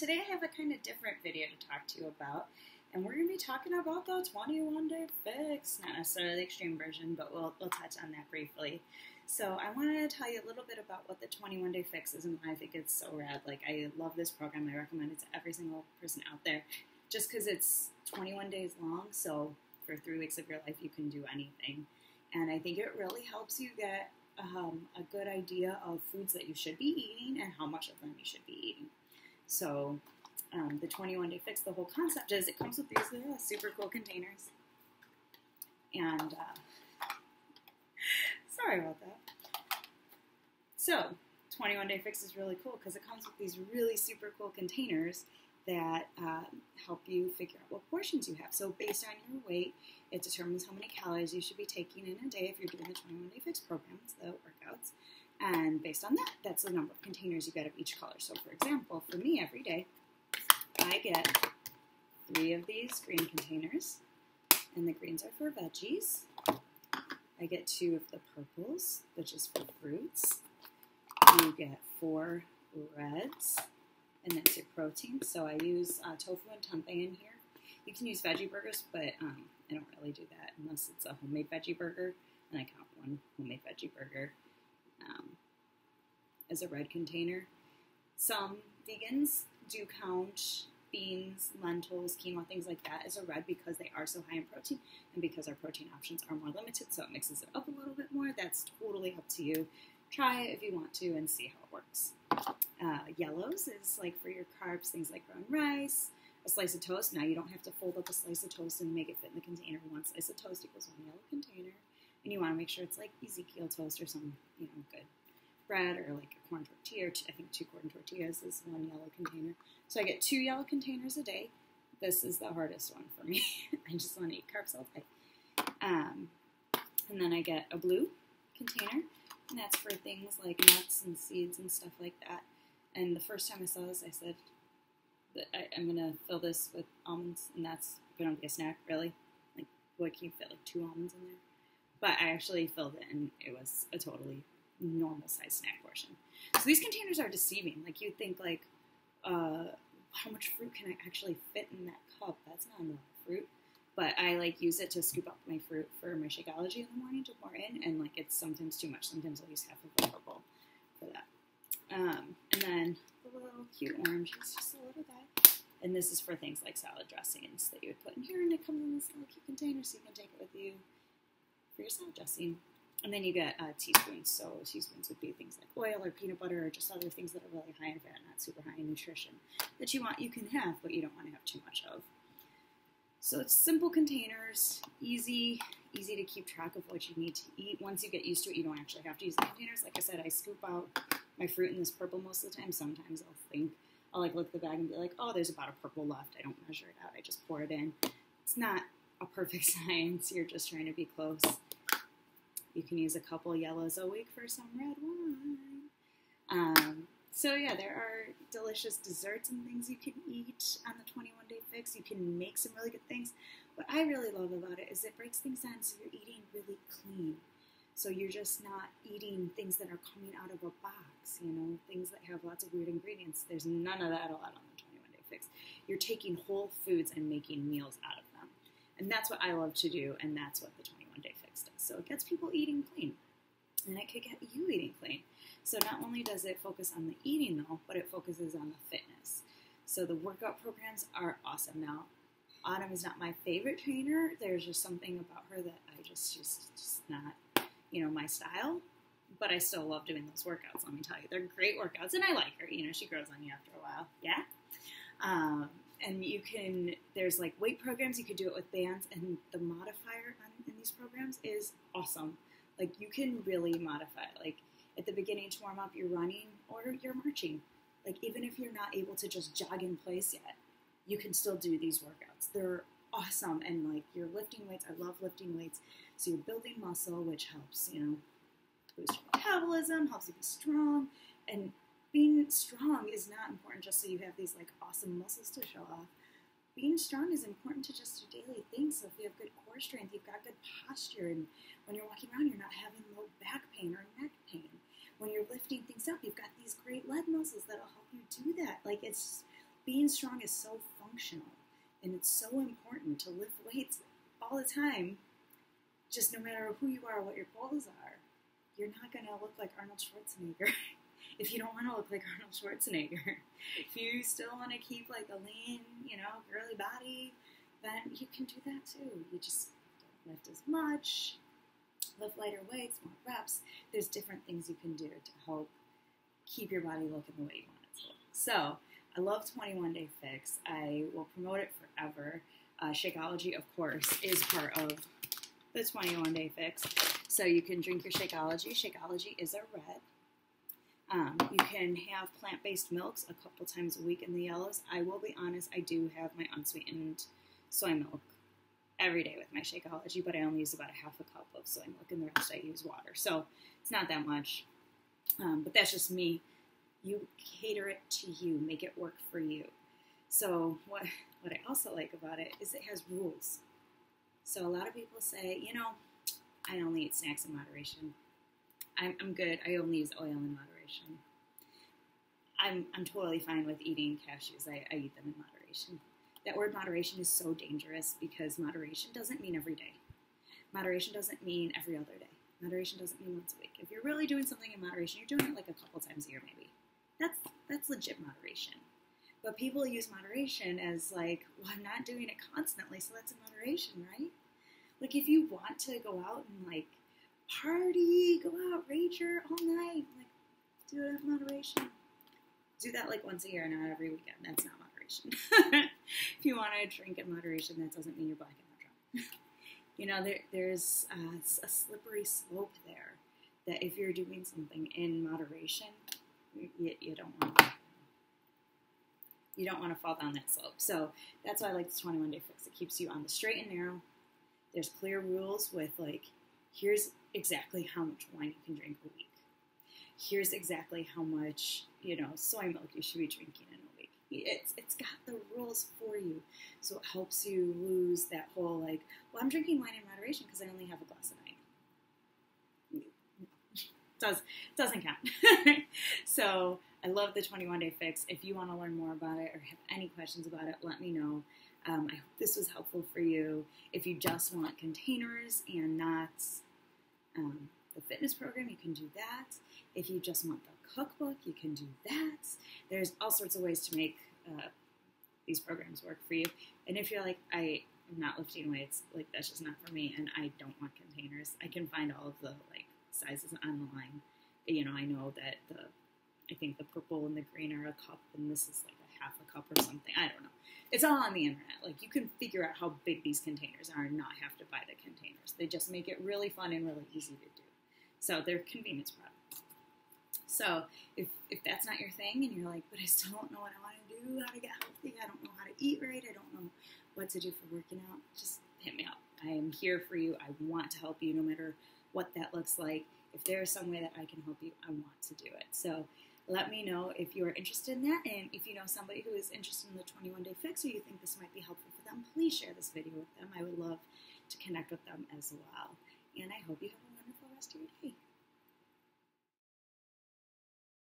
today I have a kind of different video to talk to you about, and we're going to be talking about the 21-day fix, not necessarily the extreme version, but we'll touch on that briefly. So I wanted to tell you a little bit about what the 21-day fix is and why I think it's so rad. Like, I love this program. I recommend it to every single person out there, just because it's 21 days long, so for 3 weeks of your life you can do anything. And I think it really helps you get a good idea of foods that you should be eating and how much of them you should be eating. So the 21-day fix, the whole concept is it comes with these super cool containers. And sorry about that. So 21-day fix is really cool because it comes with these really super cool containers that help you figure out what portions you have. So based on your weight, it determines how many calories you should be taking in a day if you're doing the 21-day fix programs, the workouts. And based on that, that's the number of containers you get of each color. So for example, for me every day, I get 3 of these green containers, and the greens are for veggies. I get 2 of the purples, which is for fruits. You get 4 reds, and that's your protein. So I use tofu and tempeh in here. You can use veggie burgers, but I don't really do that unless it's a homemade veggie burger, and I count one homemade veggie burger as a red container. Some vegans do count beans, lentils, quinoa, things like that as a red because they are so high in protein and because our protein options are more limited, so it mixes it up a little bit more. That's totally up to you. Try it if you want to and see how it works. Yellows is like for your carbs, things like brown rice, a slice of toast. Now you don't have to fold up a slice of toast and make it fit in the container. One slice of toast equals 1 yellow container. And you want to make sure it's like Ezekiel toast or some, good bread, or like a corn tortilla. I think 2 corn tortillas is 1 yellow container. So I get 2 yellow containers a day. This is the hardest one for me. I just want to eat carbs all day. And then I get a blue container, and that's for things like nuts and seeds and stuff like that. And the first time I saw this, I said that I'm going to fill this with almonds, and that's going to be a snack, really. Like, what can you fit, like 2 almonds in there? But I actually filled it, and it was a totally normal size snack portion. So these containers are deceiving. Like, you'd think, like, how much fruit can I actually fit in that cup? That's not a lot of fruit. But I, use it to scoop up my fruit for my Shakeology in the morning to pour in, and, it's sometimes too much. Sometimes I'll use half of a purple for that. And then the little cute orange is just a little guy. And this is for things like salad dressings that you would put in here, and it comes in this little cute container so you can take it with you for your salad dressing. And then you get teaspoons. So teaspoons would be things like oil or peanut butter or just other things that are really high in fat, not super high in nutrition, that you can have, but you don't want to have too much of. So it's simple containers, easy to keep track of what you need to eat. Once you get used to it, you don't actually have to use the containers. Like I said, I scoop out my fruit in this purple most of the time. Sometimes I'll look at the bag and be like, oh, there's about a purple left. I don't measure it out. I just pour it in. It's not a perfect science. You're just trying to be close. You can use a couple yellows a week for some red wine. So yeah, there are delicious desserts and things you can eat on the 21-day fix. You can make some really good things. What I really love about it is it breaks things down so you're eating really clean. So you're just not eating things that are coming out of a box, things that have lots of weird ingredients. There's none of that allowed on the 21-day fix. You're taking whole foods and making meals out of them. And that's what I love to do, and that's what the 21-day fix does. So it gets people eating clean, and it could get you eating clean. So not only does it focus on the eating, though, but it focuses on the fitness. So the workout programs are awesome. Now, Autumn is not my favorite trainer. There's just something about her that she's not, my style. But I still love doing those workouts, let me tell you. They're great workouts, and I like her. She grows on you after a while. Yeah? And there's weight programs, you could do it with bands, and the modifier in these programs is awesome. You can really modify. At the beginning to warm up, you're running or you're marching. Even if you're not able to just jog in place yet, you can still do these workouts. They're awesome, and you're lifting weights. I love lifting weights. So you're building muscle, which helps, boost your metabolism, helps you be strong, and being strong is not important just so you have these awesome muscles to show off. Being strong is important to just your daily things. So if you have good core strength, you've got good posture, and when you're walking around, you're not having low back pain or neck pain. When you're lifting things up, you've got these great leg muscles that'll help you do that. It's strong is so functional, and it's so important to lift weights all the time, just no matter who you are, what your goals are. You're not going to look like Arnold Schwarzenegger if you don't want to look like Arnold Schwarzenegger. If you still want to keep like a lean, girly body, then you can do that too. You just don't lift as much, lift lighter weights, more reps. There's different things you can do to help keep your body looking the way you want it to look. So I love 21 Day Fix. I will promote it forever. Shakeology, of course, is part of the 21 Day Fix. So you can drink your Shakeology. Shakeology is a red. You can have plant-based milks a couple times a week in the yellows. I will be honest, I do have my unsweetened soy milk every day with my Shakeology, but I only use about a half a cup of soy milk, and the rest I use water. So it's not that much, but that's just me. You cater it to you, make it work for you. So what I also like about it is it has rules. So a lot of people say, I only eat snacks in moderation. I'm good. I only use oil in moderation. I'm totally fine with eating cashews. I eat them in moderation. That word moderation is so dangerous because moderation doesn't mean every day. Moderation doesn't mean every other day. Moderation doesn't mean once a week. If you're really doing something in moderation, you're doing it like a couple times a year maybe. That's legit moderation. But people use moderation as like, well, I'm not doing it constantly, so that's in moderation, right? Like if you want to go out and like party, go out, rager all night, like do it in moderation. Do that like once a year, not every weekend. That's not moderation. If you want to drink in moderation, that doesn't mean you're blacking out drunk. There's a slippery slope there that if you're doing something in moderation, you don't want to fall down that slope. So that's why I like this 21 Day Fix. It keeps you on the straight and narrow. There's clear rules with like, here's exactly how much wine you can drink a week. Here's exactly how much, soy milk you should be drinking in a week. It's got the rules for you. So it helps you lose that whole like, well, I'm drinking wine in moderation because I only have a glass a night. Doesn't count. So I love the 21 Day Fix. If you want to learn more about it or have any questions about it, let me know. I hope this was helpful for you. If you just want containers and not the fitness program, you can do that. If you just want the cookbook, you can do that. There's all sorts of ways to make these programs work for you. And if you're like, I am not lifting weights, like that's just not for me, and I don't want containers, I can find all of the like sizes online. I know that I think the purple and the green are a cup, and this is like a half a cup or something. I don't know. It's all on the internet. Like you can figure out how big these containers are and not have to buy the containers. They just make it really fun and really easy to do. So they're convenience products. So if that's not your thing and you're like, but I still don't know what I want to do, how to get healthy, I don't know how to eat right, I don't know what to do for working out, just hit me up. I am here for you. I want to help you no matter what that looks like. If there is some way that I can help you, I want to do it. So let me know if you're interested in that, and if you know somebody who is interested in the 21 Day Fix or you think this might be helpful for them, please share this video with them. I would love to connect with them as well. And I hope you have a wonderful rest of your day.